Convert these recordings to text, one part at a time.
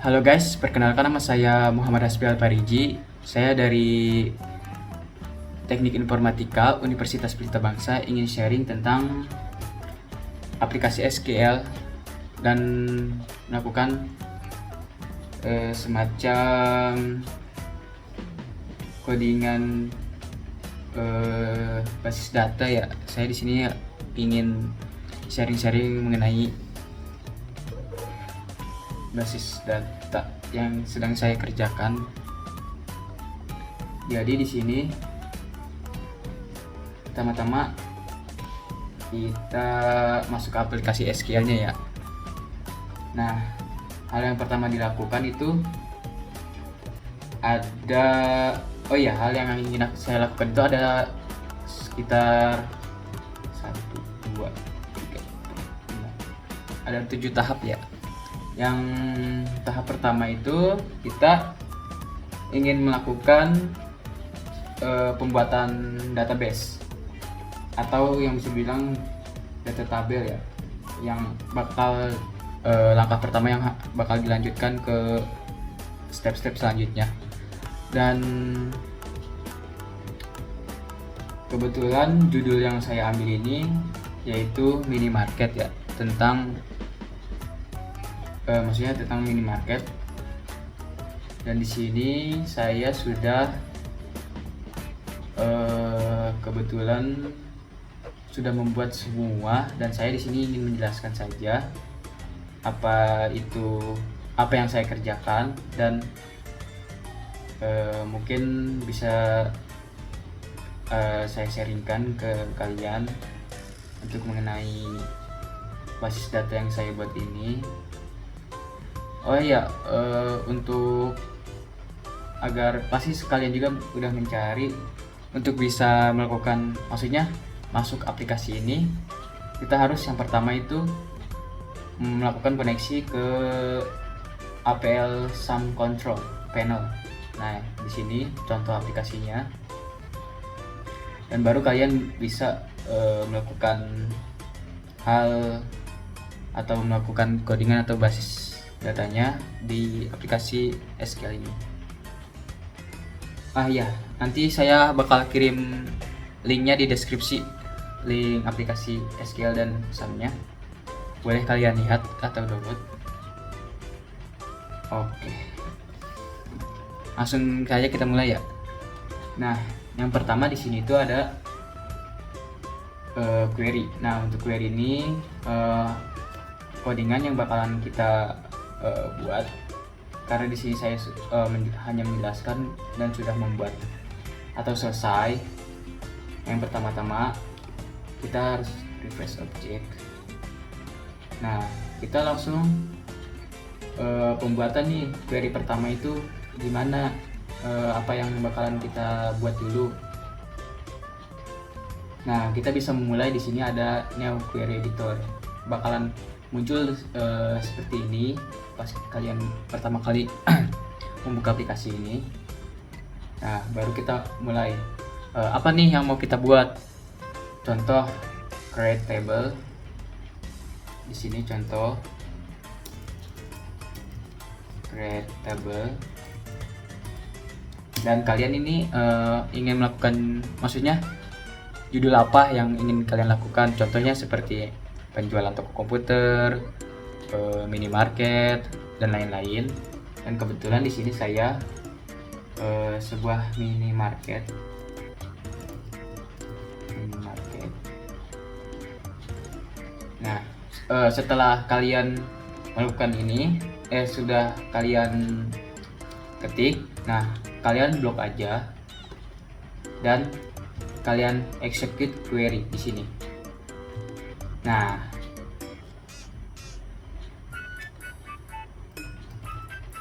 Halo guys, perkenalkan nama saya Muhammad Hasbi Alpariji. Saya dari Teknik Informatika Universitas Pelita Bangsa, ingin sharing tentang aplikasi SQL dan melakukan semacam codingan basis data ya. Saya di sini ingin sharing-sharing mengenai basis data yang sedang saya kerjakan. Jadi di sini pertama-tama kita masuk ke aplikasi SQL-nya ya. Nah, hal yang pertama dilakukan itu ada hal yang ingin saya lakukan itu ada sekitar 1, 2, 3, 4, 5. Ada 7 tahap ya. Yang tahap pertama itu kita ingin melakukan pembuatan database atau yang bisa bilang data tabel ya, yang bakal langkah pertama yang bakal dilanjutkan ke step-step selanjutnya. Dan kebetulan judul yang saya ambil ini yaitu minimarket ya, maksudnya tentang minimarket. Dan di sini saya sudah kebetulan sudah membuat semua, dan saya di sini ingin menjelaskan saja apa yang saya kerjakan, dan mungkin bisa saya sharingkan ke kalian untuk mengenai basis data yang saya buat ini. Untuk agar pasti sekalian juga udah mencari untuk bisa melakukan, maksudnya masuk aplikasi ini, kita harus yang pertama itu melakukan koneksi ke APL Sum Control Panel. Nah, di sini contoh aplikasinya, dan baru kalian bisa melakukan hal atau melakukan codingan atau basis datanya di aplikasi SQL ini. Nanti saya bakal kirim linknya di deskripsi, link aplikasi SQL dan SAM-nya. Boleh kalian lihat atau download. Oke, langsung saja kita mulai ya. Nah, yang pertama di sini itu ada query. Nah, untuk query ini codingan yang bakalan kita buat, karena di sini saya hanya menjelaskan dan sudah membuat atau selesai. Yang pertama-tama kita harus refresh object. Nah, kita langsung pembuatan nih query pertama itu gimana, apa yang bakalan kita buat dulu. Nah, kita bisa memulai di sini ada new query editor, bakalan muncul seperti ini pas kalian pertama kali membuka aplikasi ini. Nah, baru kita mulai apa nih yang mau kita buat. Contoh create table. Di sini contoh create table, dan kalian ini ingin melakukan, maksudnya judul apa yang ingin kalian lakukan. Contohnya seperti penjualan toko komputer, minimarket, dan lain-lain. Dan kebetulan di sini saya sebuah minimarket. Nah, setelah kalian melakukan ini, sudah kalian ketik, nah kalian blok aja dan kalian execute query di sini. Nah,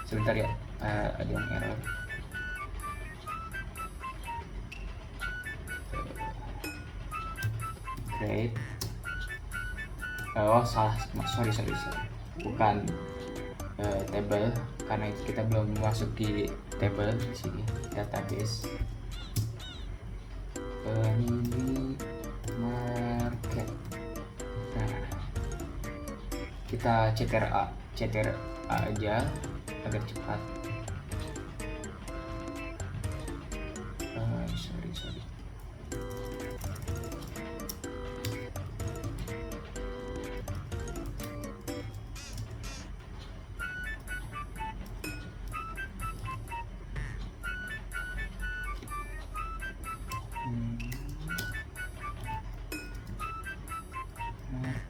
sebentar ya, ada yang error. Great. Sorry, bukan table, karena kita belum masuki table di sini, database minimarket. Nah, kita ctr a aja, agar cepat. Sorry.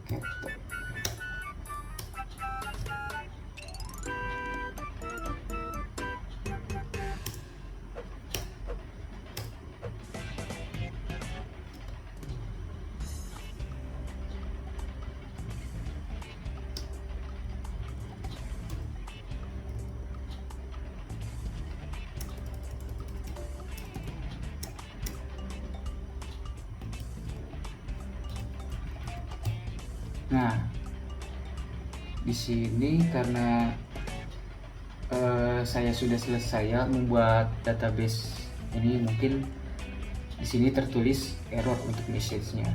Oke. Nah, di sini karena saya sudah selesai ya membuat database ini, mungkin di sini tertulis error untuk message-nya.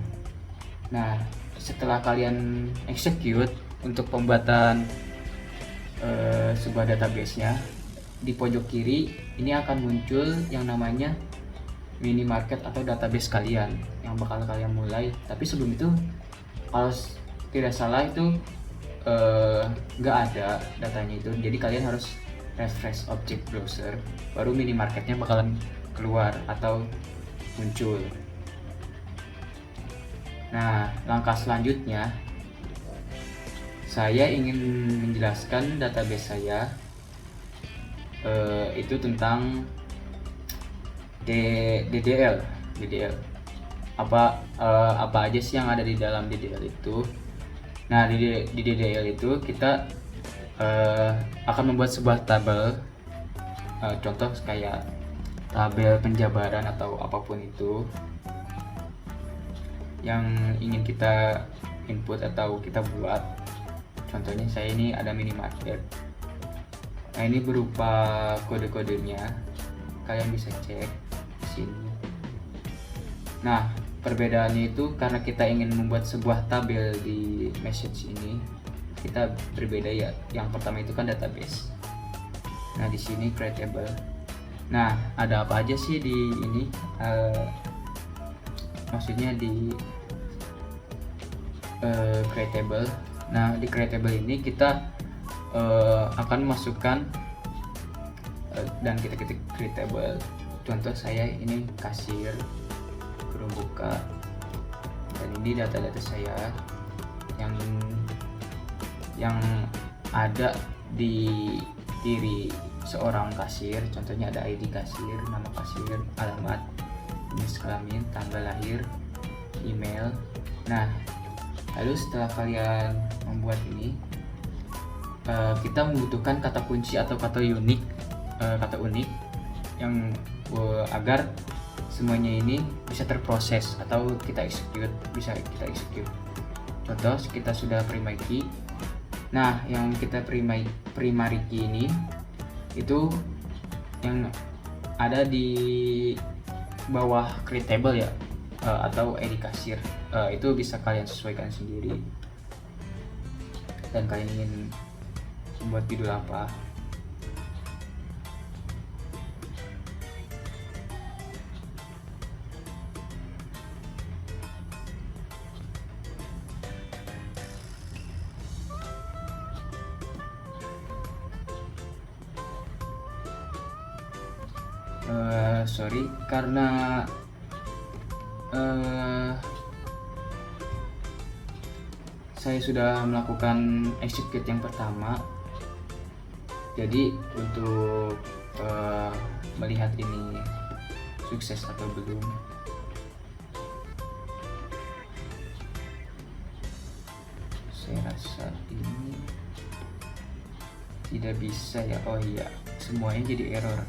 Nah, setelah kalian execute untuk pembuatan sebuah database-nya, di pojok kiri ini akan muncul yang namanya minimarket atau database kalian yang bakal kalian mulai. Tapi sebelum itu, kalau tidak salah itu nggak ada datanya itu, jadi kalian harus refresh object browser, baru minimarketnya bakalan keluar atau muncul. Nah, langkah selanjutnya saya ingin menjelaskan database saya itu tentang DDL. Apa aja sih yang ada di dalam DDL itu. Nah, di DDL itu kita akan membuat sebuah tabel, contoh kayak tabel penjabaran atau apapun itu yang ingin kita input atau kita buat. Contohnya saya ini ada minimarket. Nah, ini berupa kode-kodenya, kalian bisa cek di sini. Nah, perbedaannya itu karena kita ingin membuat sebuah tabel di message ini, kita berbeda ya. Yang pertama itu kan database. Nah, di sini create table. Nah, ada apa aja sih di ini? Maksudnya di create table. Nah, di create table ini kita akan masukkan dan kita ketik create table. Contoh saya ini kasir, buka, dan ini data-data saya yang ada di diri seorang kasir. Contohnya ada ID kasir, nama kasir, alamat, jenis kelamin, tanggal lahir, email. Nah, lalu setelah kalian membuat ini, kita membutuhkan kata kunci atau kata unik yang agar semuanya ini bisa terproses atau bisa kita execute. Contoh, kita sudah primary key. Nah, yang kita primary key ini itu yang ada di bawah create table ya, atau ID kasir. Itu bisa kalian sesuaikan sendiri. Dan kalian ingin membuat judul apa? Sorry, karena saya sudah melakukan execute yang pertama, jadi untuk melihat ini sukses atau belum, saya rasa ini tidak bisa ya. Oh iya, semuanya jadi error.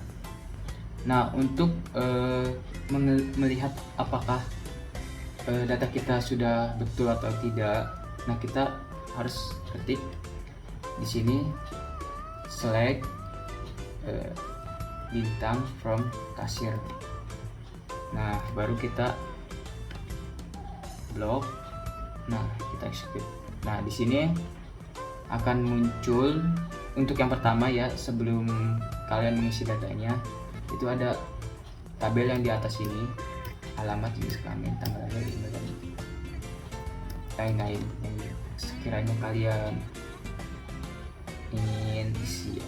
Nah, untuk melihat apakah data kita sudah betul atau tidak, nah kita harus ketik di sini select bintang from kasir. Nah, baru kita block. Nah, kita execute. Nah, di sini akan muncul untuk yang pertama ya, sebelum kalian mengisi datanya, itu ada tabel yang di atas ini, alamat, jenis kelamin, tanggal lahir, email, dan lain-lain yang sekiranya kalian ingin isi.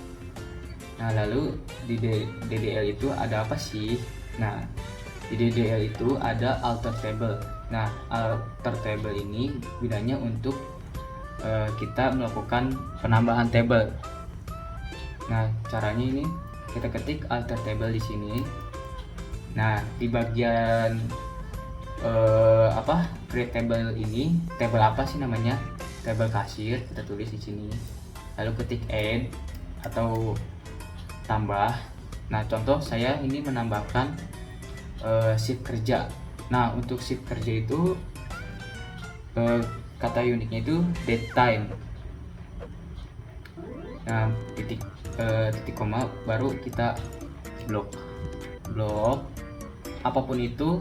Nah, lalu di DDL itu ada apa sih? Nah, di DDL itu ada alter table. Nah, alter table ini gunanya untuk kita melakukan penambahan table. Nah, caranya ini kita ketik alter table di sini. Nah, di bagian create table ini, table apa sih namanya? Table kasir, kita tulis di sini. Lalu ketik add atau tambah. Nah, contoh saya ini menambahkan shift kerja. Nah, untuk shift kerja itu kata uniknya itu date time. Nah, titik koma baru kita blok apapun itu.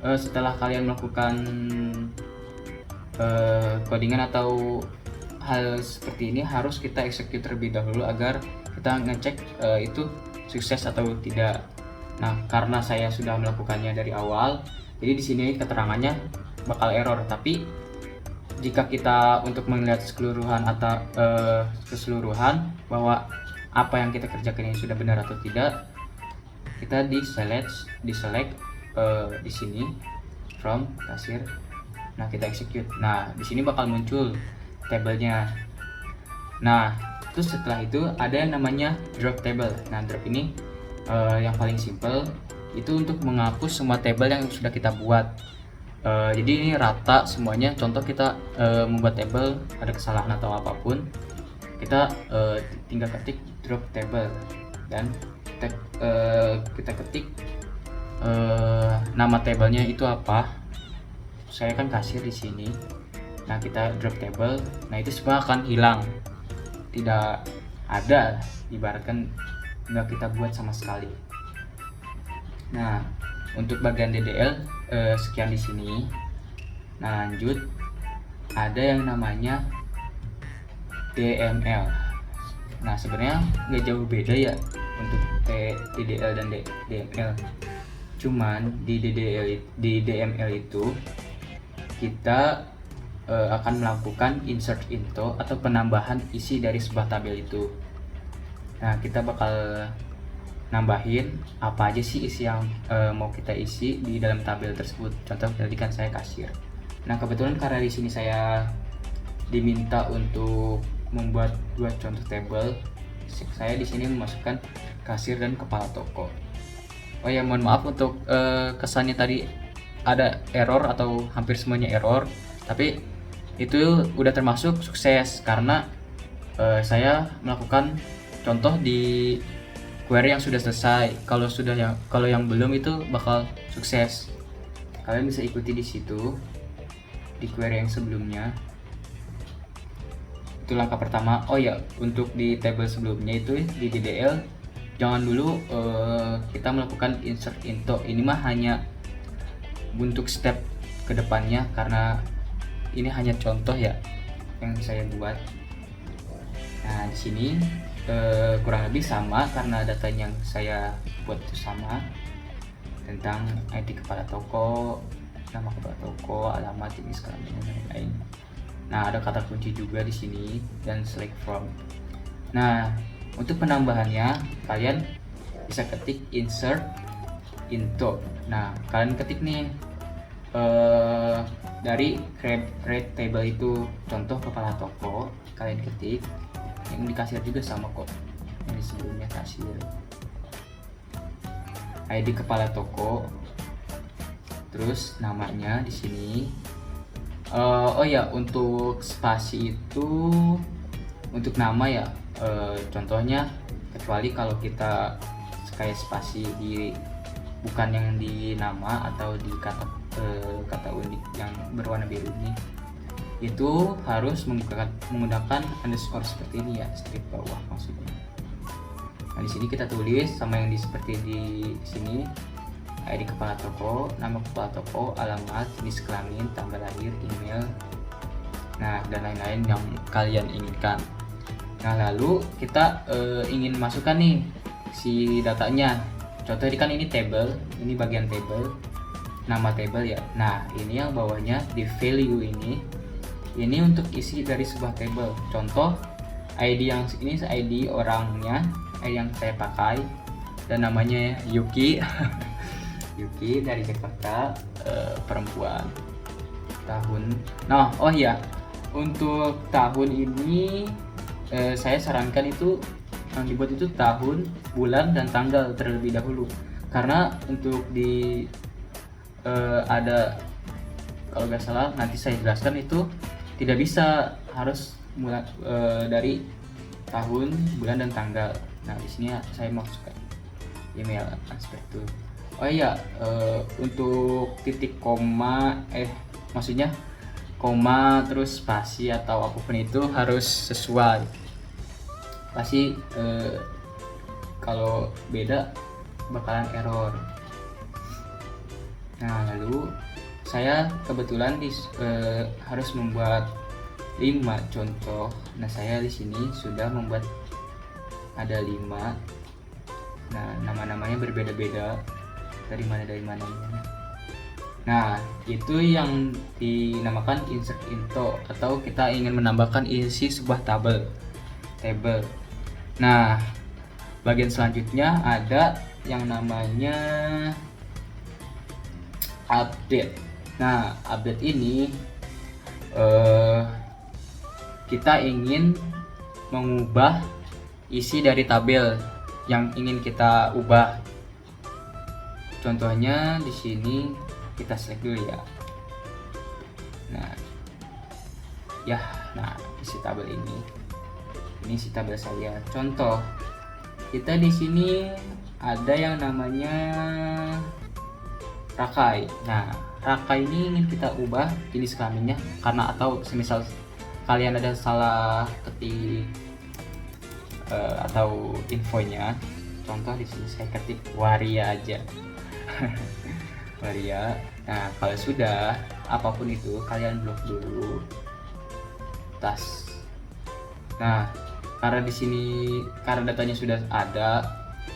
Setelah kalian melakukan codingan atau hal seperti ini, harus kita execute terlebih dahulu agar kita ngecek itu sukses atau tidak. Nah, karena saya sudah melakukannya dari awal, jadi di sini keterangannya bakal error. Tapi jika kita untuk melihat keseluruhan bahwa apa yang kita kerjakan ini sudah benar atau tidak, kita di select di sini from kasir. Nah, kita execute. Nah, di sini bakal muncul tabelnya. Nah, terus setelah itu ada yang namanya drop table. Nah, drop ini yang paling simple itu untuk menghapus semua table yang sudah kita buat. Jadi ini rata semuanya. Contoh kita membuat table ada kesalahan atau apapun, kita tinggal ketik drop table dan kita ketik nama tablenya itu apa. Saya kan kasir di sini. Nah, kita drop table. Nah, itu semua akan hilang, tidak ada, ibaratkan nggak kita buat sama sekali. Nah, untuk bagian DDL sekian di sini. Nah, lanjut ada yang namanya DML. Nah, sebenarnya nggak jauh beda ya untuk DDL dan DML. Cuman di DML itu kita akan melakukan insert into atau penambahan isi dari sebuah tabel itu. Nah, kita bakal nambahin apa aja sih isi yang mau kita isi di dalam tabel tersebut. Contoh tadi kan saya kasir. Nah, kebetulan karena di sini saya diminta untuk membuat dua contoh tabel, saya di sini memasukkan kasir dan kepala toko. Oh ya, mohon maaf untuk kesannya tadi ada error atau hampir semuanya error, tapi itu udah termasuk sukses karena saya melakukan contoh di query yang sudah selesai. Kalau yang belum itu bakal sukses. Kalian bisa ikuti di situ di query yang sebelumnya. Itu langkah pertama. Oh ya, untuk di table sebelumnya itu di DDL jangan dulu kita melakukan insert into. Ini mah hanya untuk step kedepannya karena ini hanya contoh ya yang saya buat. Nah, di sini kurang lebih sama karena data yang saya buat itu sama, tentang ID kepala toko, nama kepala toko, alamat, jenis kelamin, dan lain-lain. Nah, ada kata kunci juga di sini dan select from. Nah, untuk penambahannya kalian bisa ketik insert into. Nah, kalian ketik nih dari create table itu, contoh kepala toko kalian ketik. Yang di kasir juga sama kok, yang di sebelumnya kasir. ID kepala toko, terus namanya di sini. Oh ya, untuk spasi itu untuk nama ya, contohnya kecuali kalau kita kayak spasi di bukan yang di nama atau di kata unik yang berwarna biru ini, itu harus menggunakan underscore seperti ini ya, strip bawah maksudnya. Nah, di sini kita tulis sama yang seperti di sini, ID kepala toko, nama kepala toko, alamat, jenis kelamin, tanggal lahir, email, nah dan lain-lain yang kalian inginkan. Nah lalu kita ingin masukkan nih si datanya. Contoh ini kan ini table, ini bagian table, nama table ya. Nah ini yang bawahnya di value ini untuk isi dari sebuah table. Contoh ID yang ini ID orangnya, ID yang saya pakai, dan namanya Yuki. Yuki dari Jakarta, perempuan, tahun. Nah oh iya, untuk tahun ini saya sarankan itu yang dibuat itu tahun, bulan, dan tanggal terlebih dahulu, karena untuk di ada, kalau nggak salah nanti saya jelaskan, itu tidak bisa, harus mulai dari tahun, bulan, dan tanggal. Nah di sini saya masukkan email aspek itu. Oh iya, untuk titik koma, maksudnya koma terus spasi atau apapun itu harus sesuai. Pasti kalau beda bakalan error. Nah lalu saya kebetulan harus membuat 5 contoh. Nah saya di sini sudah membuat ada 5. Nah nama-namanya berbeda-beda, dari mana. Nah itu yang dinamakan insert into, atau kita ingin menambahkan isi sebuah table. Nah bagian selanjutnya ada yang namanya update. Nah update ini kita ingin mengubah isi dari tabel yang ingin kita ubah. Contohnya di sini kita select dulu ya. Nah, isi tabel ini isi tabel saya. Contoh, kita di sini ada yang namanya Rakai. Nah, Rakai ini ingin kita ubah jenis kelaminnya, karena atau semisal kalian ada salah ketik atau infonya. Contoh di sini saya ketik waria aja. Waria. Nah, kalau sudah apapun itu kalian blok dulu. Tas. Nah, karena di sini karena datanya sudah ada,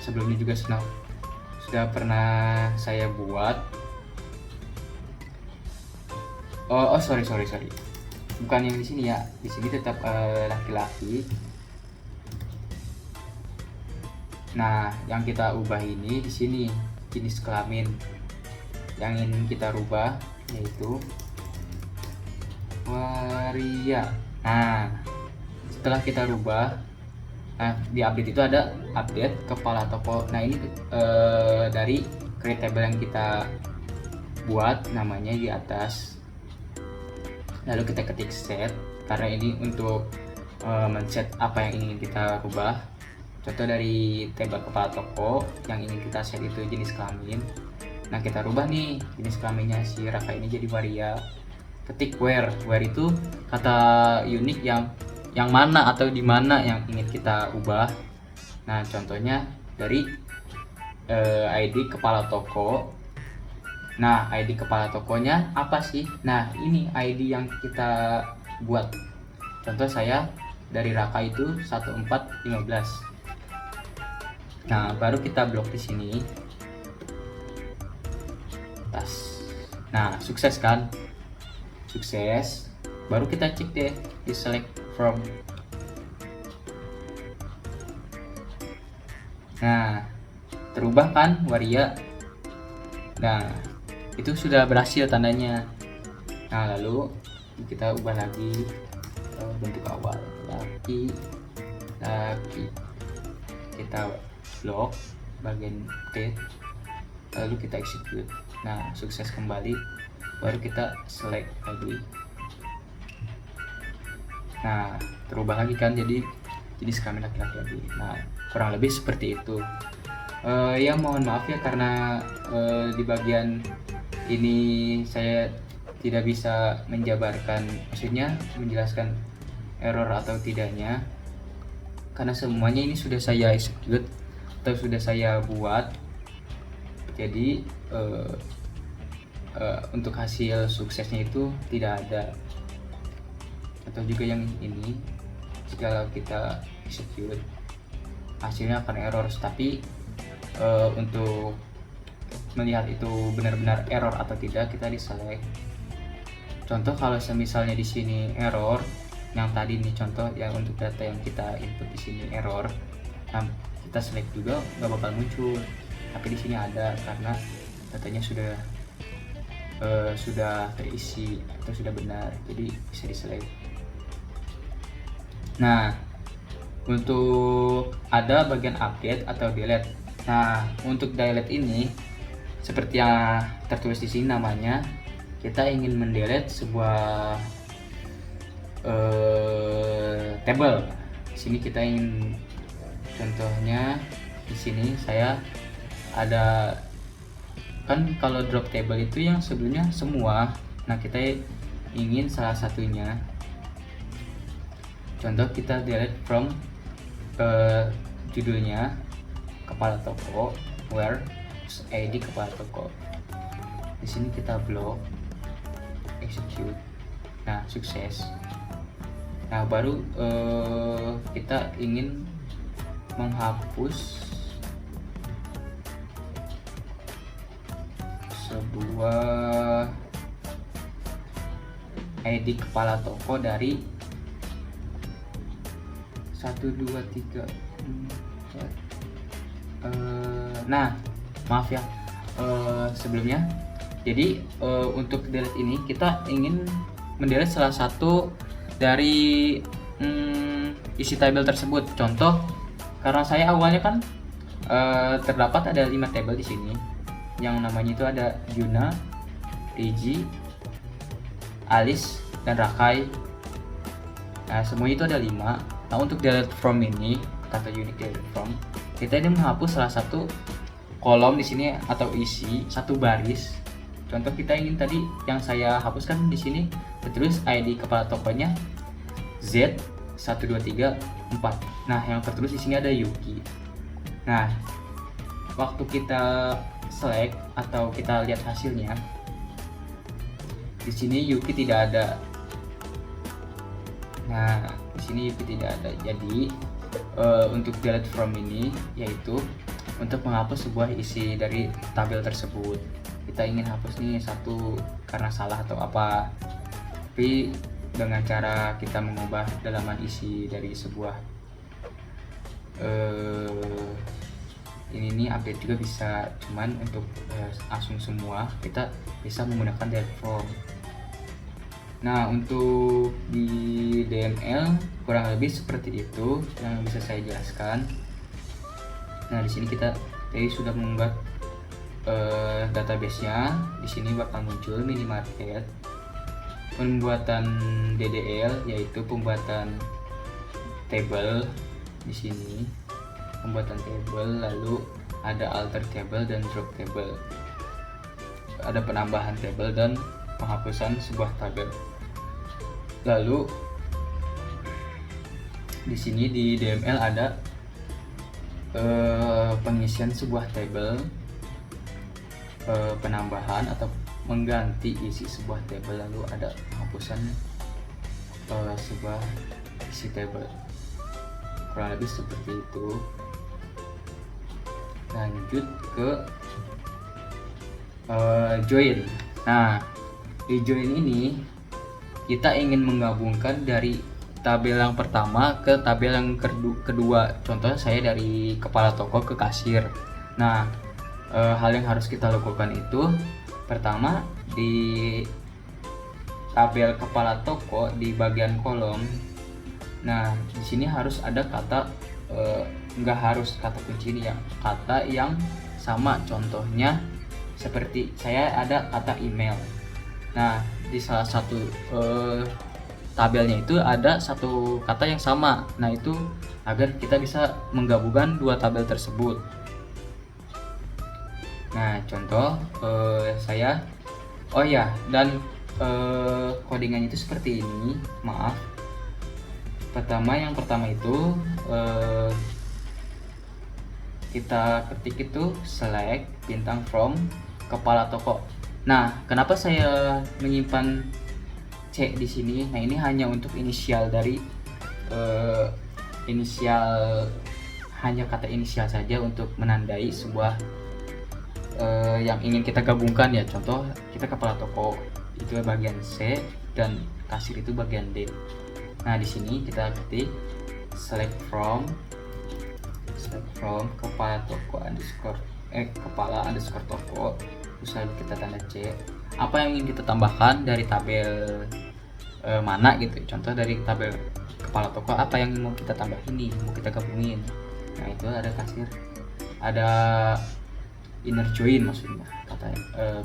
sebelumnya juga sudah pernah saya buat. Oh, sorry. Bukan yang di sini ya. Di sini tetap laki-laki. Nah, yang kita ubah ini di sini jenis kelamin yang ingin kita rubah, yaitu waria. Nah, setelah kita rubah, di update itu ada update kepala toko. Nah ini dari create table yang kita buat, namanya di atas. Lalu kita ketik set, karena ini untuk men-set apa yang ingin kita rubah. Contoh dari table kepala toko yang ingin kita set itu jenis kelamin. Nah kita rubah nih jenis kelaminnya si Raka ini jadi waria. Ketik where itu kata unik yang mana atau di mana yang ingin kita ubah. Nah contohnya dari ID kepala toko. Nah ID kepala tokonya apa sih? Nah ini ID yang kita buat. Contoh saya dari Raka itu 1415. Nah baru kita blok di sini. Tas. Nah sukses kan? Sukses. Baru kita cek deh di select from. Nah terubah kan waria. Nah itu sudah berhasil tandanya. Nah lalu kita ubah lagi bentuk awal laki. Kita blok bagian update, lalu kita execute. Nah sukses kembali, baru kita select lagi. Nah terubah lagi kan, jadi jenis kelamin laki-laki lagi. Nah kurang lebih seperti itu. Ya mohon maaf ya karena di bagian ini saya tidak bisa menjabarkan, maksudnya menjelaskan error atau tidaknya, karena semuanya ini sudah saya execute atau sudah saya buat. Jadi untuk hasil suksesnya itu tidak ada. Atau juga yang ini, jika kita execute, hasilnya akan error. Tapi untuk melihat itu benar-benar error atau tidak, kita di select. Contoh kalau misalnya di sini error, yang tadi nih contoh yang untuk data yang kita input di sini error, nah kita select juga nggak bakal muncul. Tapi di sini ada karena datanya sudah terisi atau sudah benar, jadi bisa di select. Nah, untuk ada bagian update atau delete. Nah, untuk delete ini seperti yang tertulis di sini namanya, kita ingin mendelete sebuah table. Di sini kita ingin, contohnya di sini saya ada, kan kalau drop table itu yang sebelumnya semua. Nah, kita ingin salah satunya. Contoh kita delete from judulnya kepala toko, where ID kepala toko. Di sini kita block, execute. Nah, sukses. Nah, baru kita ingin menghapus sebuah ID kepala toko dari 1, 2, 3, 4. Nah, maaf ya sebelumnya. Jadi untuk delete ini kita ingin mendelete salah satu dari isi tabel tersebut. Contoh, karena saya awalnya kan terdapat ada 5 tabel di sini, yang namanya itu ada Yuna, Riji, Alis, dan Rakai. Nah, semuanya itu ada 5. Nah, untuk delete from ini, kata unique delete from, kita ini menghapus salah satu kolom di sini atau isi satu baris. Contoh kita ingin tadi yang saya hapuskan di sini tertulis ID kepala tokonya Z 1, 2, 3, 4. Nah, yang tertulis di sini ada Yuki. Nah, waktu kita select atau kita lihat hasilnya, di sini Yuki tidak ada. Nah, di sini Yuki tidak ada. Jadi untuk delete from ini yaitu untuk menghapus sebuah isi dari tabel tersebut. Kita ingin hapus nih satu karena salah atau apa, tapi dengan cara kita mengubah dalaman isi dari sebuah ini nih update juga bisa, cuman untuk langsung semua kita bisa menggunakan delete from. Nah, untuk di DML kurang lebih seperti itu yang bisa saya jelaskan. Nah, di sini kita tadi sudah membuat database-nya. Di sini bakal muncul minimarket, pembuatan DDL yaitu pembuatan table di sini, pembuatan table, lalu ada alter table dan drop table, ada penambahan table dan penghapusan sebuah tabel. Lalu di sini di DML ada pengisian sebuah tabel, penambahan atau mengganti isi sebuah tabel, lalu ada penghapusan sebuah isi tabel. Kurang lebih seperti itu. Lanjut ke join. Nah, di join ini kita ingin menggabungkan dari tabel yang pertama ke tabel yang kedua. Contohnya saya dari kepala toko ke kasir. Nah, hal yang harus kita lakukan itu, pertama di tabel kepala toko di bagian kolom. Nah, di sini harus ada kata, nggak harus kata kunci ini ya, kata yang sama. Contohnya seperti saya ada kata email. Nah, di salah satu tabelnya itu ada satu kata yang sama. Nah, itu agar kita bisa menggabungkan dua tabel tersebut. Nah, contoh saya, oh ya, dan codingannya itu seperti ini. Maaf. Yang pertama itu kita ketik itu select bintang from kepala toko. Nah, kenapa saya menyimpan C di sini? Nah, ini hanya untuk inisial dari inisial, hanya kata inisial saja untuk menandai sebuah yang ingin kita gabungkan ya. Contoh kita kepala toko itu bagian C dan kasir itu bagian D. Nah di sini kita ketik select from kepala toko kepala underscore toko, terus lalu kita tanda C. Apa yang ingin kita tambahkan dari tabel mana gitu. Contoh dari tabel kepala toko apa yang mau kita tambahin nih, mau kita gabungin. Nah itu ada kasir, ada inner join, maksudnya kata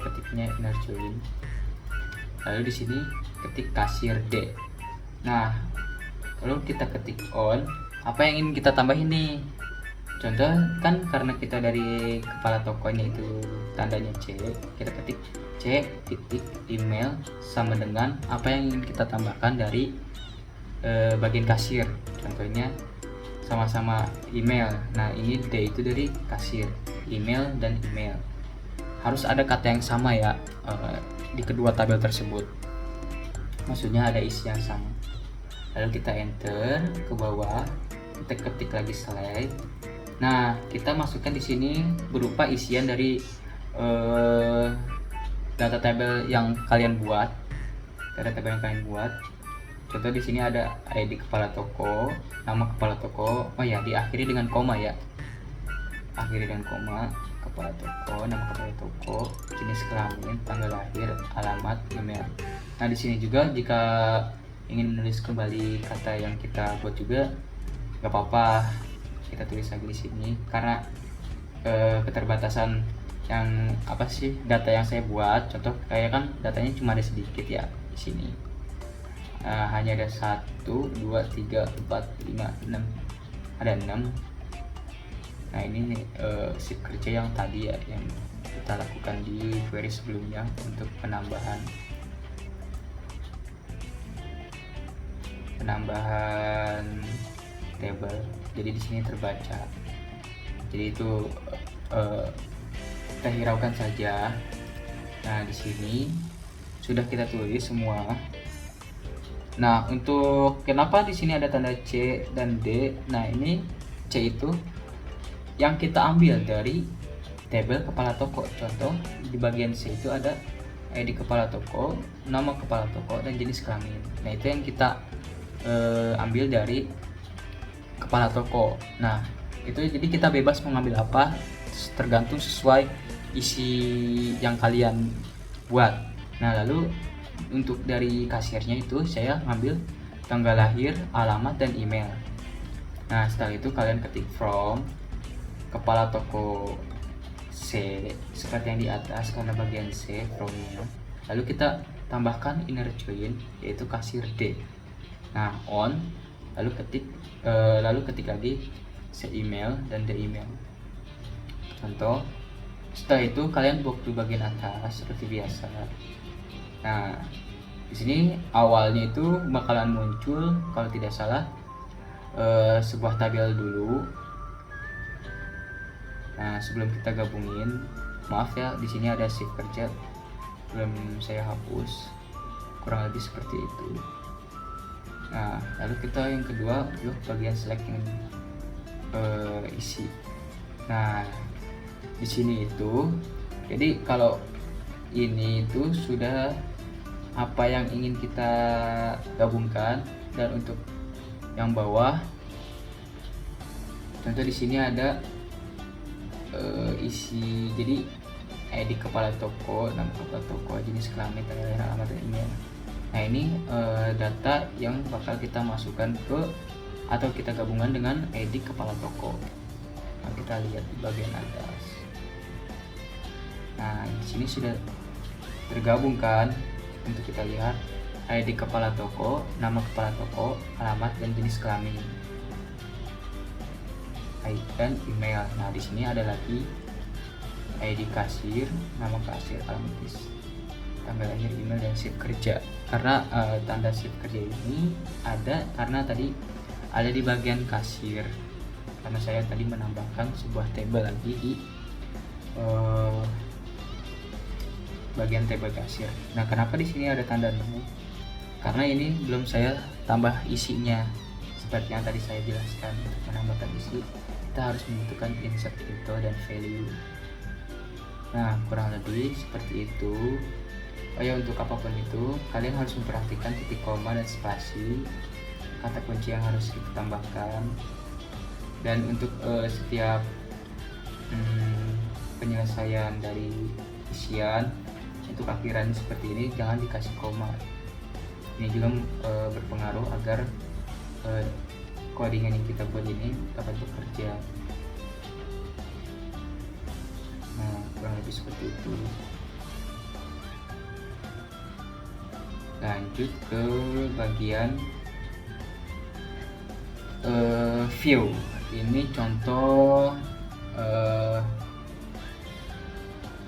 ketiknya inner join. Lalu di sini ketik kasir D. Nah kalau kita ketik on, apa yang ingin kita tambahin nih? Contoh kan karena kita dari kepala tokonya itu tandanya C, kita ketik C titik email sama dengan apa yang ingin kita tambahkan dari bagian kasir. Contohnya sama-sama email. Nah ini D itu dari kasir, email dan email. Harus ada kata yang sama ya di kedua tabel tersebut. Maksudnya ada isi yang sama. Lalu kita enter ke bawah, kita ketik lagi select. Nah kita masukkan di sini berupa isian dari data tabel yang kalian buat. Contoh di sini ada ID kepala toko, nama kepala toko. Oh ya, diakhiri dengan koma ya. Akhiri dengan koma, kepala toko, nama kepala toko, jenis kelamin, tanggal lahir, alamat, email. Nah, di sini juga jika ingin menulis kembali kata yang kita buat juga nggak apa-apa. Kita tulis lagi di sini karena keterbatasan yang data yang saya buat. Contoh kayak kan datanya cuma ada sedikit ya di sini. Hanya ada 1, 2, 3, 4, 5, 6, ada 6. Nah ini shift kerja yang tadi ya, yang kita lakukan di query sebelumnya untuk penambahan table. Jadi di sini terbaca. Jadi itu kita hiraukan saja. Nah di sini sudah kita tulis semua. Nah untuk kenapa di sini ada tanda C dan D? Nah ini C itu yang kita ambil dari tabel kepala toko. Contoh di bagian C itu ada ID kepala toko, nama kepala toko, dan jenis kelamin. Nah itu yang kita ambil dari kepala toko. Nah itu jadi kita bebas mengambil apa, tergantung sesuai isi yang kalian buat. Nah lalu untuk dari kasirnya itu saya ngambil tanggal lahir, alamat, dan email. Nah setelah itu kalian ketik from kepala toko C seperti yang di atas karena bagian C from-nya. Lalu kita tambahkan inner join yaitu kasir D. Nah on, lalu ketik lagi C email dan D email. Contoh, setelah itu kalian buat di bagian atas seperti biasa. Nah di sini awalnya itu bakalan muncul kalau tidak salah sebuah tabel dulu. Nah sebelum kita gabungin, maaf ya di sini ada shift kerja belum saya hapus, kurang lebih seperti itu. Nah lalu kita yang kedua yuk bagian select yang isi. Nah di sini itu jadi kalau ini itu sudah apa yang ingin kita gabungkan, dan untuk yang bawah contoh di sini ada isi, jadi ID kepala toko, nama kepala toko, jenis kelamin, tanggal lahir, alamat, dan email. Nah ini data yang bakal kita masukkan ke atau kita gabungkan dengan ID kepala toko. Nah, kita lihat di bagian atas. Nah di sini sudah tergabungkan. Untuk kita lihat ID kepala toko, nama kepala toko, alamat, dan jenis kelamin, dan email. Nah di sini ada lagi ID kasir, nama kasir, alamat, tanggal lahir, email, dan shift kerja. Karena tanda shift kerja ini ada karena tadi ada di bagian kasir, karena saya tadi menambahkan sebuah tabel lagi di bagian tabel kasir. Nah kenapa di sini ada tanda nol? Karena ini belum saya tambah isinya seperti yang tadi saya jelaskan, untuk menambahkan isi kita harus membutuhkan insert title dan value. Nah, kurang lebih seperti itu. Oh ya, untuk apapun itu kalian harus memperhatikan titik koma dan spasi, kata kunci yang harus kita tambahkan. Dan untuk setiap penyelesaian dari isian untuk akhiran seperti ini jangan dikasih koma. Ini juga berpengaruh agar codingan yang kita buat ini dapat bekerja. Nah, kurang lebih seperti itu. Lanjut ke bagian view. Ini contoh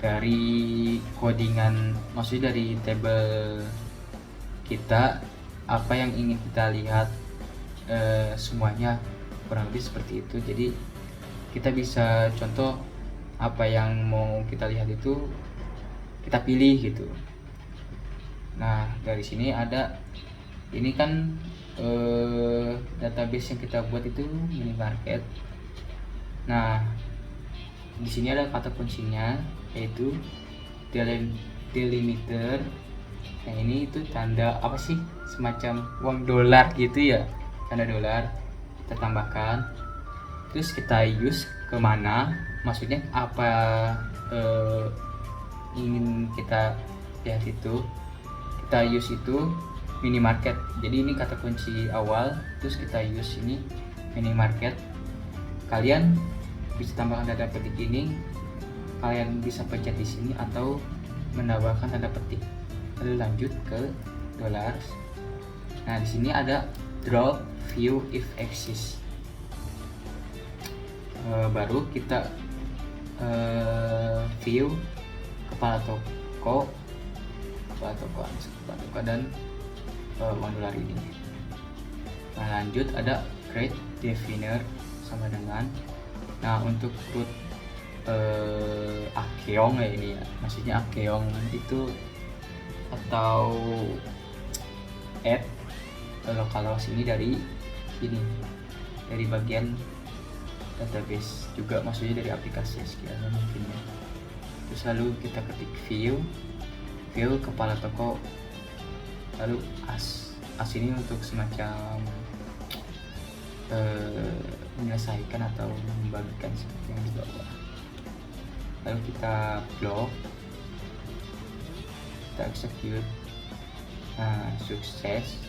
dari codingan, maksudnya dari table kita, apa yang ingin kita lihat semuanya, kurang lebih seperti itu. Jadi kita bisa contoh apa yang mau kita lihat itu kita pilih gitu. Nah, dari sini ada, ini kan database yang kita buat itu minimarket. Nah, di sini ada kata kuncinya yaitu delimiter. Nah, ini itu tanda apa sih, semacam uang dolar gitu ya, tanda dolar kita tambahkan. Terus kita use kemana, maksudnya apa ingin kita lihat itu, kita use itu minimarket. Jadi ini kata kunci awal, terus kita use ini minimarket. Kalian bisa tambahkan tanda petik ini, kalian bisa pencet di sini atau menambahkan tanda petik. Lalu lanjut ke dollars. Nah, di sini ada drop view if exists. Baru kita view kepala toko dan uang dolar ini. Nah, lanjut ada create definer sama dengan, nah untuk root Akeong ya ini ya, maksudnya Akeong itu atau add localhost ini dari sini, dari bagian database juga, maksudnya dari aplikasi sekiranya mungkin ya. Terus lalu kita ketik view kepala toko, lalu as ini untuk semacam menyelesaikan atau membagikan seperti yang di bawah. Lalu kita block, kita execute. Nah, sukses.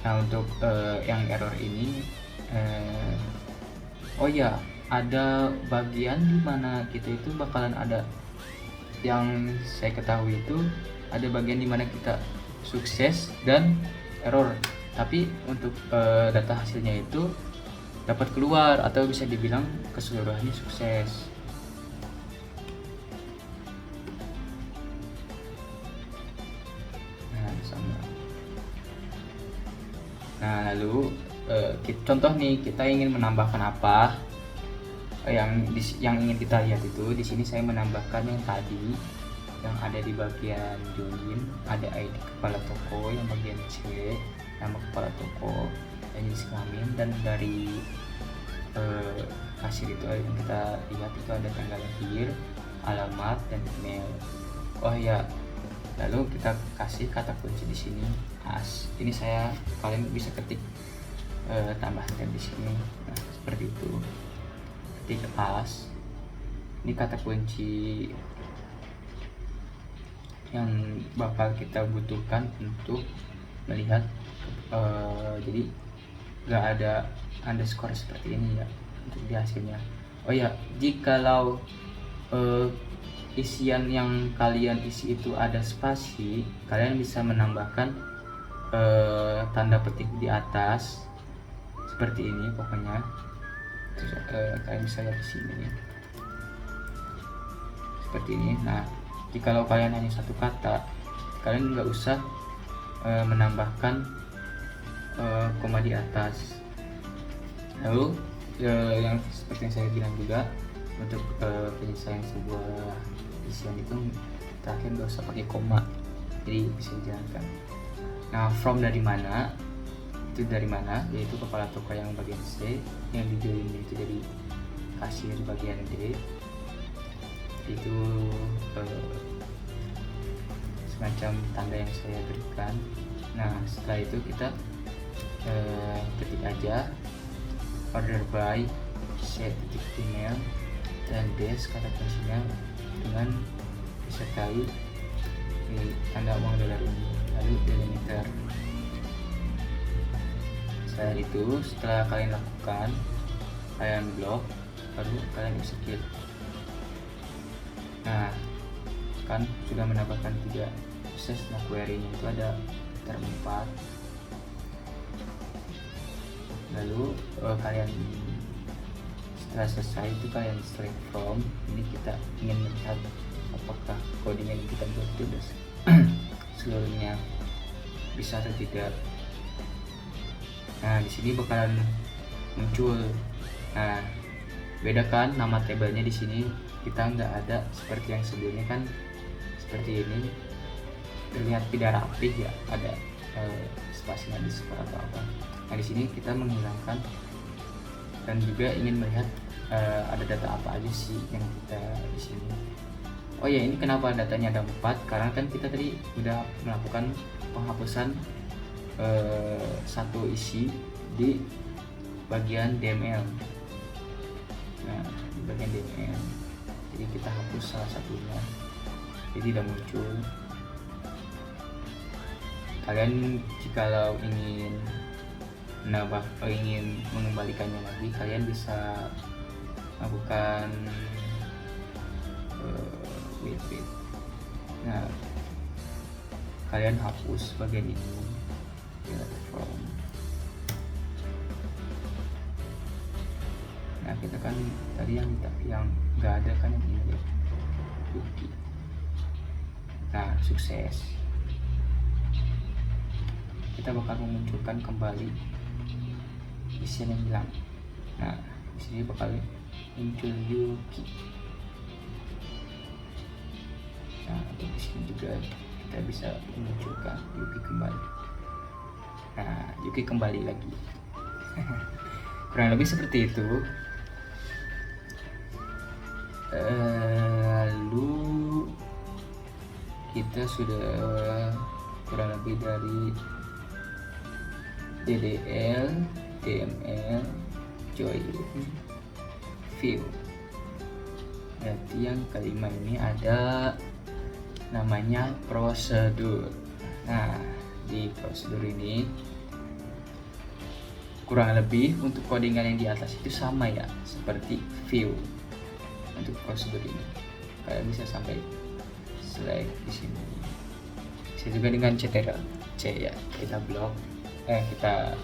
Nah, untuk yang error ini oh ya, ada bagian di mana kita itu bakalan ada, yang saya ketahui itu ada bagian di mana kita sukses dan error, tapi untuk data hasilnya itu dapat keluar atau bisa dibilang keseluruhannya sukses. Nah, sama. Nah, lalu contoh nih, kita ingin menambahkan apa yang ingin kita lihat itu. Di sini saya menambahkan yang tadi yang ada di bagian join, ada ID kepala toko yang bagian C, nama kepala toko, dan jenis kelamin, dan dari kasir itu yang kita lihat itu ada tanggal lahir, alamat, dan email. Oh ya, lalu kita kasih kata kunci di sini as. Ini kalian bisa ketik tambahkan di sini. Nah, seperti itu. Ketik as. Ini kata kunci yang bakal kita butuhkan untuk melihat, jadi nggak ada underscore seperti ini ya untuk di hasilnya. Oh ya, jikalau isian yang kalian isi itu ada spasi, kalian bisa menambahkan tanda petik di atas seperti ini pokoknya. Terus, kalian bisa lihat di sini ya, seperti ini. Nah, jikalau kalian hanya satu kata, kalian nggak usah menambahkan koma di atas. Lalu yang seperti yang saya bilang juga, untuk penyelesaian sebuah isian itu terakhir nggak usah pakai koma, jadi bisa dijalankan. Nah, from dari mana, itu dari mana, yaitu kepala toko yang bagian C, yang di join itu jadi kasir bagian D. Itu semacam tanda yang saya berikan. Nah setelah itu kita ketik aja order by set titik email dan base kata kuncinya dengan disertai tanda uang dolar ini, lalu delimiter. Setelah itu, setelah kalian lakukan, kalian blok, baru kalian execute. Nah kan sudah menambahkan 3 proses. Nah query-nya itu ada term 4. Lalu kalian setelah selesai itu kalian select from. Ini kita ingin melihat apakah coding yang kita buat itu seluruhnya bisa atau tidak. Nah di sini bakalan muncul. Nah bedakan nama tabelnya di sini, kita nggak ada seperti yang sebelumnya kan seperti ini, terlihat tidak rapih ya, ada spasinya di sebelah atau apa. Nah di sini kita menghilangkan dan juga ingin melihat ada data apa aja sih yang kita di sini. Oh ya, ini kenapa datanya ada 4? Karena kan kita tadi udah melakukan penghapusan satu isi di bagian DML. Nah di bagian DML, jadi kita hapus salah satunya, jadi tidak muncul. Kalian jikalau ingin ingin mengembalikannya lagi, kalian bisa melakukan wait. Nah kalian hapus bagian ini from. Nah kita kan tadi yang nggak ada kan yang ini Yuki. Nah sukses, kita bakal memunculkan kembali isian yang hilang. Nah di sini bakal muncul Yuki. Nah di sini juga kita bisa memunculkan Yuki kembali. Nah Yuki kembali lagi. Kurang lebih seperti itu. Lalu kita sudah kurang lebih dari DDL, DML, join, view. Berarti yang kelima ini ada namanya prosedur. Nah di prosedur ini kurang lebih untuk codingan yang di atas itu sama ya seperti view. Untuk prosedur ini kalian bisa sampai select di sini. Bisa juga dengan Ctrl+C ya, kita blok, kita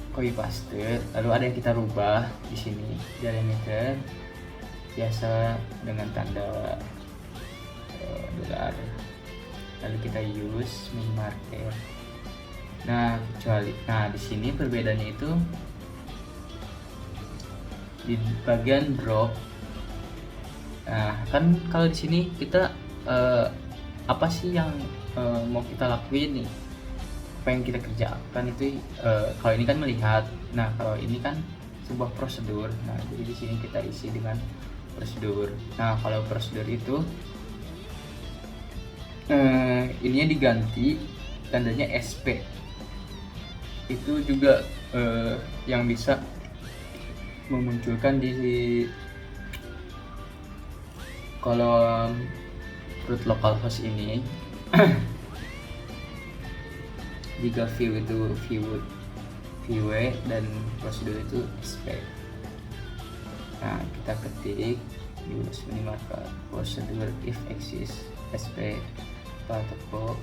copy paste. Lalu ada yang kita rubah di sini, delimiter biasa dengan tanda dolar. Lalu kita use minimarket. Nah di sini perbedaannya itu di bagian drop. Nah kan kalau di sini kita apa sih yang mau kita lakuin nih, apa yang kita kerjakan itu kalau ini kan melihat. Nah kalau ini kan sebuah prosedur. Nah jadi di sini kita isi dengan prosedur. Nah kalau prosedur itu ininya diganti tandanya SP. Itu juga yang bisa memunculkan di kolom root localhost ini. Jika view itu view dan prosedur itu SP. Nah kita ketik use minimarket prosedur if exist SP toko.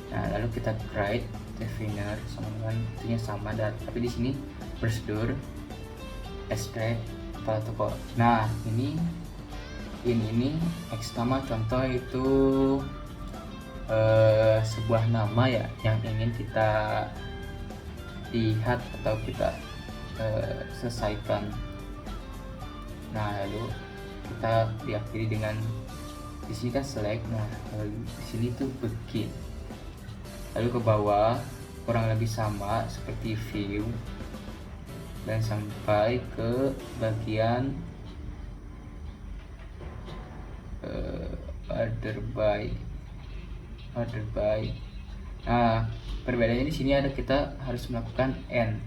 Nah lalu kita create definer sama dengan itunya sama, dan tapi di sini prosedur SP kepala toko. Nah ini X nama contoh itu sebuah nama ya yang ingin kita lihat atau kita selesaikan. Nah lalu kita diakhiri dengan di sini kan select. Nah di sini tuh begin, lalu ke bawah kurang lebih sama seperti view, dan sampai ke bagian order by. Nah, perbedaannya di sini ada kita harus melakukan end.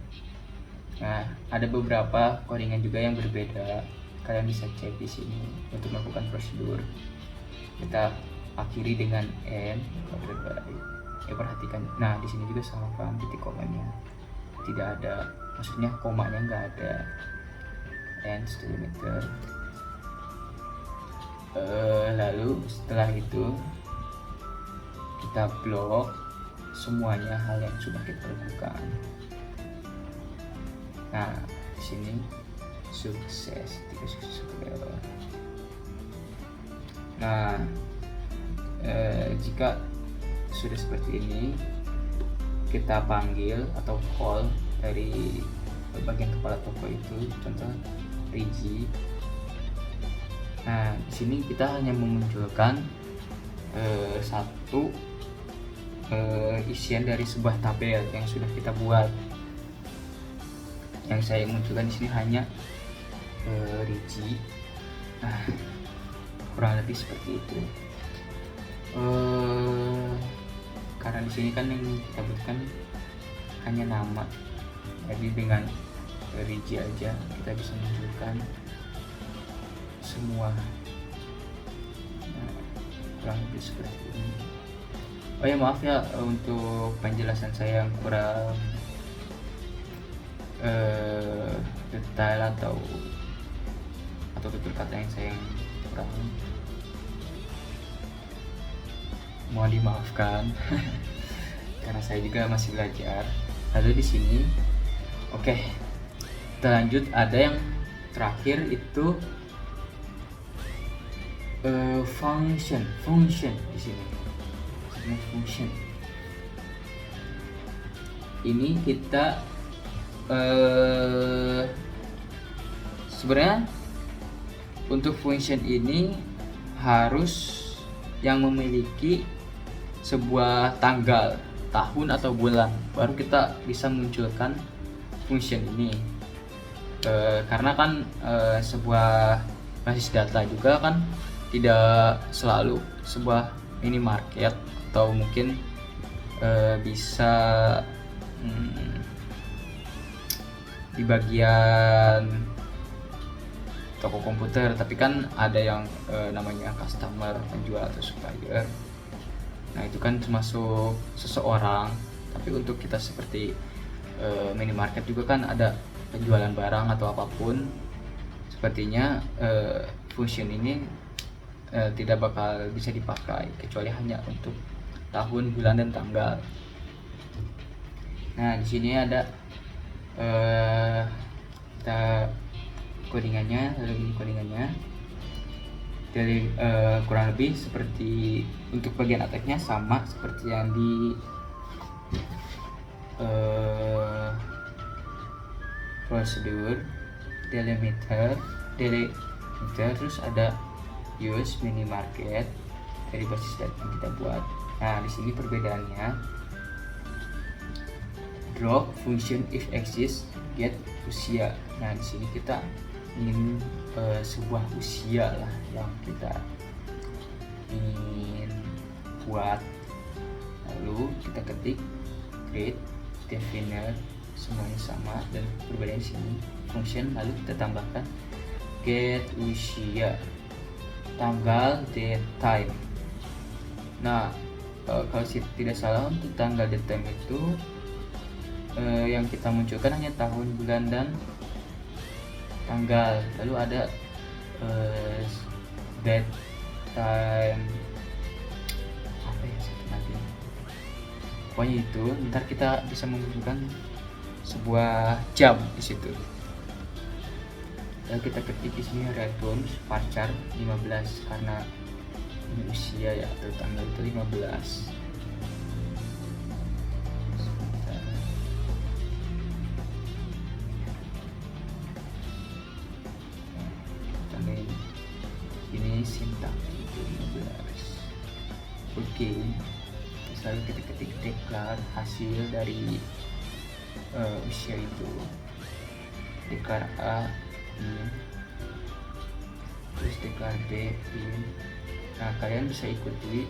Nah, ada beberapa codingan juga yang berbeda. Kalian bisa cek di sini untuk melakukan prosedur. Kita akhiri dengan end order by. Ya, perhatikan. Nah, di sini juga sama kan, titik komanya tidak ada, maksudnya komanya nggak ada. End delimiter. Lalu setelah itu kita blok semuanya hal yang sudah kita lakukan. Nah, di sini sukses, tiga sukses. Nah, jika sudah seperti ini, kita panggil atau call dari bagian kepala toko itu, contoh Rigi. Nah, di sini kita hanya memunculkan satu isian dari sebuah tabel yang sudah kita buat. Yang saya munculkan di sini hanya Rigi. Nah, kurang lebih seperti itu. Karena di sini kan yang kita butuhkan hanya nama, jadi dengan Rigi aja kita bisa munculkan semua. Nah, kurang lebih seperti ini. Oh ya, maaf ya untuk penjelasan saya yang kurang detail atau tutur kata yang saya kurang, mohon dimaafkan. Karena saya juga masih belajar. Lalu di sini, oke, kita lanjut. Ada yang terakhir itu function di sini. Function ini kita sebenarnya untuk function ini harus yang memiliki sebuah tanggal, tahun atau bulan, baru kita bisa munculkan function ini. Karena kan sebuah basis data juga kan tidak selalu sebuah minimarket, atau mungkin bisa di bagian toko komputer, tapi kan ada yang namanya customer, penjual atau supplier. Nah, itu kan termasuk seseorang. Tapi untuk kita seperti minimarket juga kan ada penjualan barang atau apapun. Sepertinya function ini tidak bakal bisa dipakai kecuali hanya untuk tahun, bulan, dan tanggal. Nah, di sini ada kita codingannya, dari kurang lebih seperti untuk bagian attack-nya sama seperti yang di prosedur delimiter, terus ada use minimarket dari basis data yang kita buat. Nah, di sini perbedaannya, drop function if exist get usia. Nah, di sini kita ingin sebuah usia lah yang kita ingin buat. Lalu kita ketik create definer, semuanya sama, dan perbedaan di sini function. Lalu kita tambahkan get usia, tanggal, date, time. Nah, kalau tidak salah untuk tanggal, date, time itu yang kita munculkan hanya tahun, bulan, dan tanggal. Lalu ada date, time, apa ya satu lagi, pokoknya itu. Ntar kita bisa menunjukkan sebuah jam di situ. Dan kita ketik di sini return varchar 15 karena ini usia ya, atau tanggal itu 15. Ini sintak itu 15. Oke, lalu kita ketik declare hasil dari usia itu, declare A in, terus declare B in. Nah, kalian bisa ikuti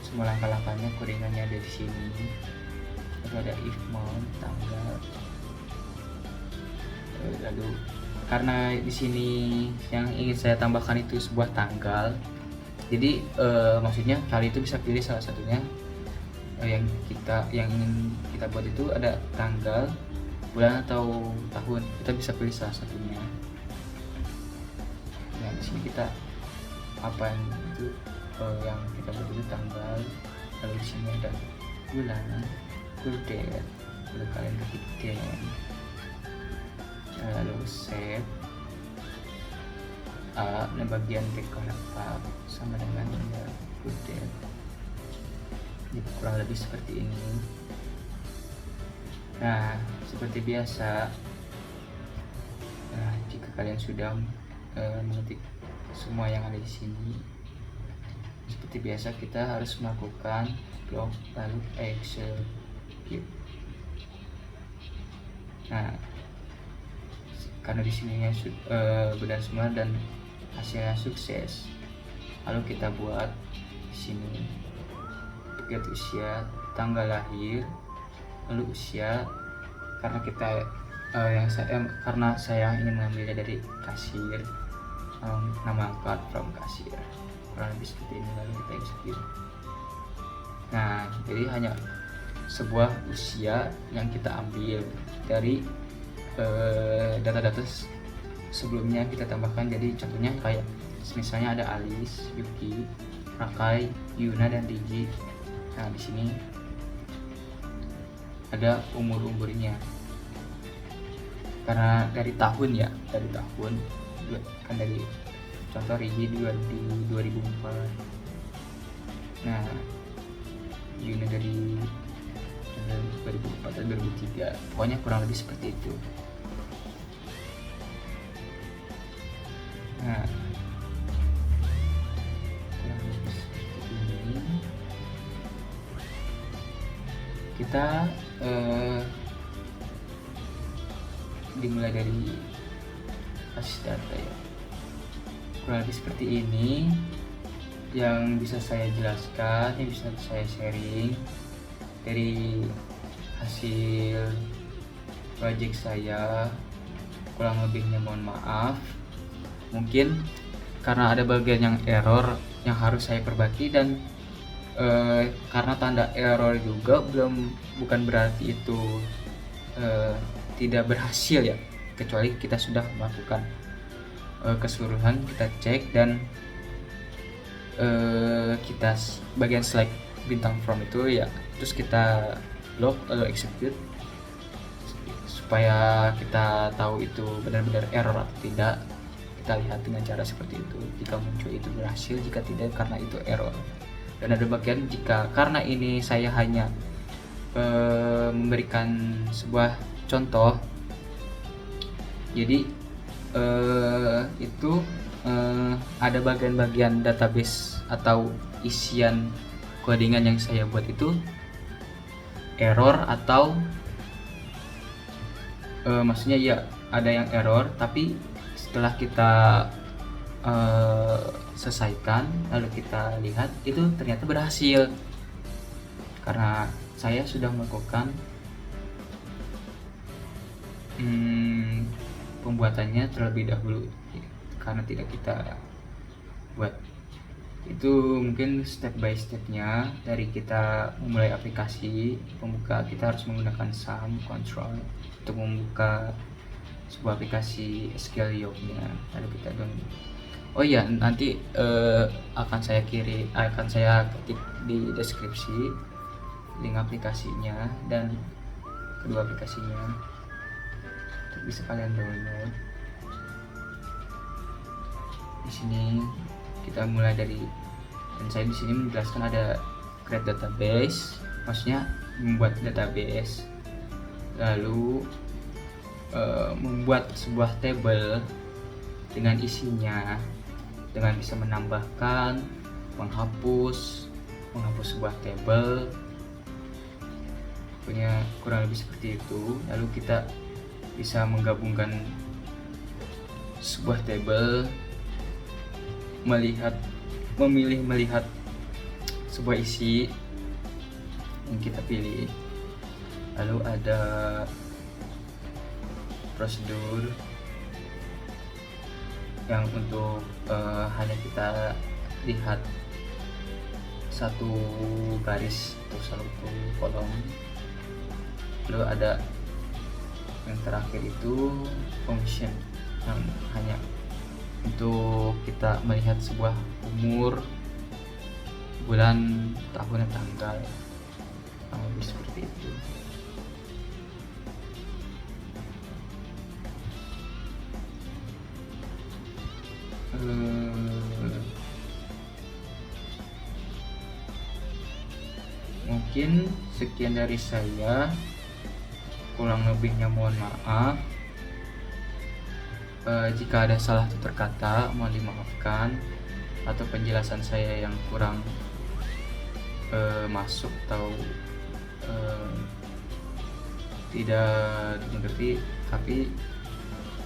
semua langkah-langkahnya, codingannya ada di sini. Itu ada if month, tanggal. Lalu karena di sini yang ingin saya tambahkan itu sebuah tanggal, jadi maksudnya kali itu bisa pilih salah satunya. Yang ingin kita buat itu ada tanggal, bulan atau tahun, kita bisa pilih salah satunya. Nah, di sini kita apa itu yang kita buat itu tanggal, lalu di sini ada bulan, date, lalu kalian ketik game, lalu save A, nah bagian declare A sama dengan date. Jadi kurang lebih seperti ini. Nah, seperti biasa, jika kalian sudah mengetik semua yang ada di sini, seperti biasa kita harus melakukan blok lalu execute. Nah, karena di sininya benar semua dan hasilnya sukses, lalu kita buat di sini get usia, tanggal lahir, lalu usia. Karena kita karena saya ingin mengambilnya dari kasir, nama angkat from kasir, kurang lebih seperti ini, lalu kita execute. Nah, jadi hanya sebuah usia yang kita ambil dari data-data sebelumnya kita tambahkan. Jadi contohnya kayak misalnya ada Alice, Yuki, Rakai, Yuna, dan Riji. Nah, di sini ada umurnya. Karena dari tahun ya, kan dari contoh Riji di 2004. Nah, Yuna dari 2004 atau 2003. Pokoknya kurang lebih seperti itu. Nah, kita dimulai dari basis data ya, kurang lebih seperti ini yang bisa saya jelaskan, yang bisa saya sharing dari hasil project saya. Kurang lebihnya mohon maaf, mungkin karena ada bagian yang error yang harus saya perbaiki, dan karena tanda error juga bukan berarti itu tidak berhasil ya, kecuali kita sudah melakukan keseluruhan, kita cek dan kita bagian select bintang from itu ya, terus kita log lalu execute supaya kita tahu itu benar-benar error atau tidak. Kita lihat dengan cara seperti itu, jika muncul itu berhasil, jika tidak karena itu error. Dan ada bagian jika karena ini saya hanya memberikan sebuah contoh, jadi itu ada bagian-bagian database atau isian codingan yang saya buat itu error atau maksudnya ya ada yang error, tapi setelah kita selesaikan lalu kita lihat itu ternyata berhasil karena saya sudah melakukan pembuatannya terlebih dahulu. Karena tidak kita buat itu, mungkin step by stepnya dari kita memulai aplikasi pembuka, kita harus menggunakan sum control untuk membuka sebuah aplikasi SQL Yoke-nya, lalu kita download. Oh iya, nanti akan saya ketik di deskripsi link aplikasinya dan kedua aplikasinya untuk bisa kalian download. Di sini kita mulai dari, dan saya di sini menjelaskan ada create database, maksudnya membuat database, lalu membuat sebuah table dengan isinya, dengan bisa menambahkan, menghapus sebuah table, punya kurang lebih seperti itu. Lalu kita bisa menggabungkan sebuah table, memilih melihat sebuah isi yang kita pilih. Lalu ada prosedur yang untuk hanya kita lihat satu garis atau satu kolom. Lalu ada yang terakhir itu function yang hanya untuk kita melihat sebuah umur, bulan, tahun, dan tanggal. Lebih seperti itu. Mungkin sekian dari saya, kurang lebihnya mohon maaf. Jika ada salah tutur kata mohon dimaafkan, atau penjelasan saya yang kurang masuk atau tidak dimengerti, tapi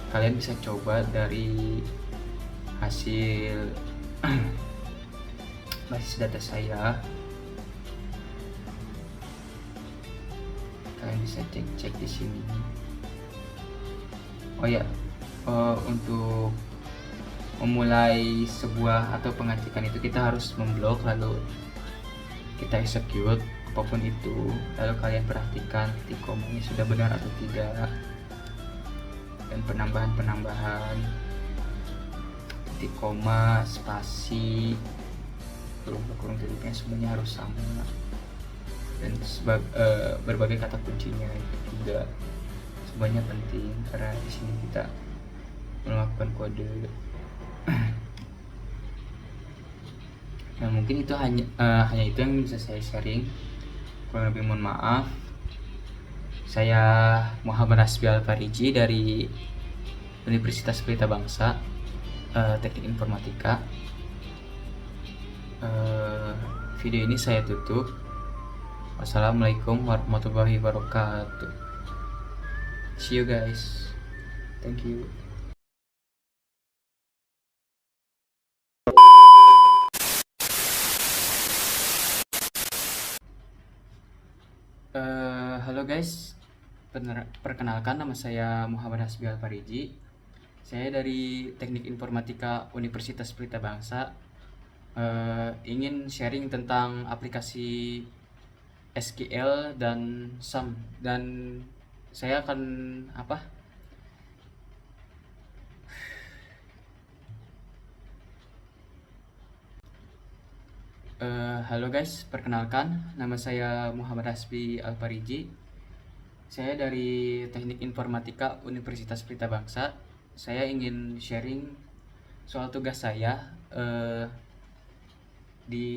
kalian bisa coba dari hasil basis data saya. Kalian bisa cek di sini. Oh ya, untuk memulai sebuah atau pengecekan itu kita harus memblok, lalu kita execute apapun itu, lalu kalian perhatikan titik komanya sudah benar atau tidak, dan penambahan titik koma, spasi, kurung tutupnya semuanya harus sama, dan berbagai kata kuncinya itu juga semuanya penting, karena di sini kita melakukan kode. Nah, mungkin itu hanya itu yang bisa saya sharing. Kurang lebih mohon maaf. Saya Muhammad Hasbi Al-Fariji dari Universitas Pelita Bangsa, Teknik Informatika. Video ini saya tutup. Wassalamualaikum warahmatullahi wabarakatuh. See you guys. Thank you. Halo guys, perkenalkan, nama saya Muhammad Hasbi Al-Fariji. Saya dari Teknik Informatika Universitas Pelita Bangsa. Ingin sharing tentang aplikasi SQL dan SAM, dan saya akan halo guys, perkenalkan, nama saya Muhammad Hasbi Al-Fariji. Saya dari Teknik Informatika Universitas Pelita Bangsa. Saya ingin sharing soal tugas saya di